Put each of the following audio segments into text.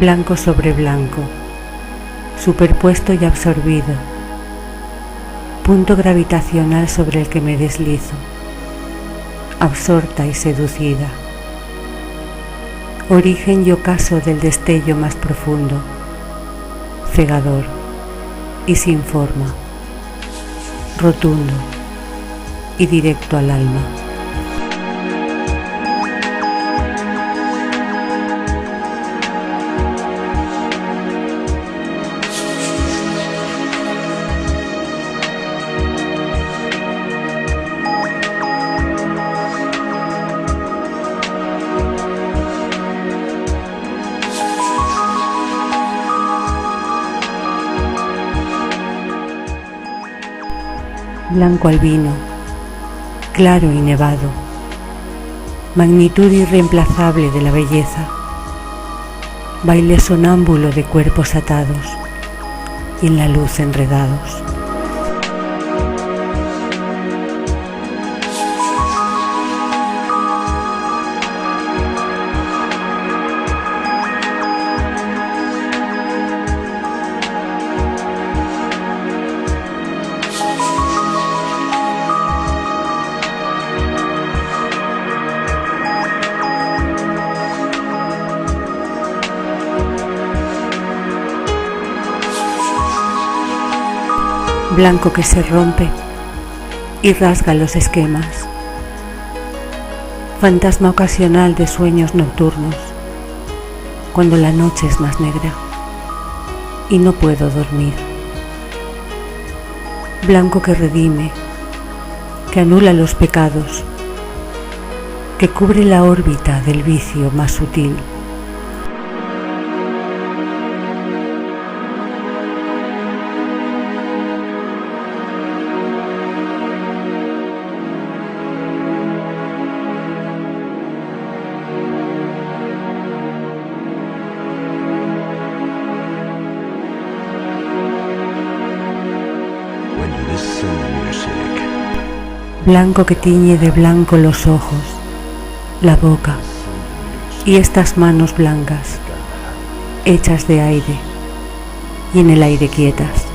blanco sobre blanco, superpuesto y absorbido, punto gravitacional sobre el que me deslizo, absorta y seducida, origen y ocaso del destello más profundo, cegador y sin forma, rotundo y directo al alma. Blanco albino, claro y nevado, magnitud irreemplazable de la belleza, baile sonámbulo de cuerpos atados y en la luz enredados. Blanco que se rompe y rasga los esquemas, fantasma ocasional de sueños nocturnos, cuando la noche es más negra y no puedo dormir. Blanco que redime, que anula los pecados, que cubre la órbita del vicio más sutil. Blanco que tiñe de blanco los ojos, la boca y estas manos blancas, hechas de aire y en el aire quietas,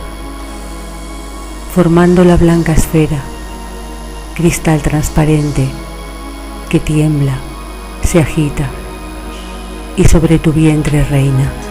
formando la blanca esfera, cristal transparente que tiembla, se agita y sobre tu vientre reina.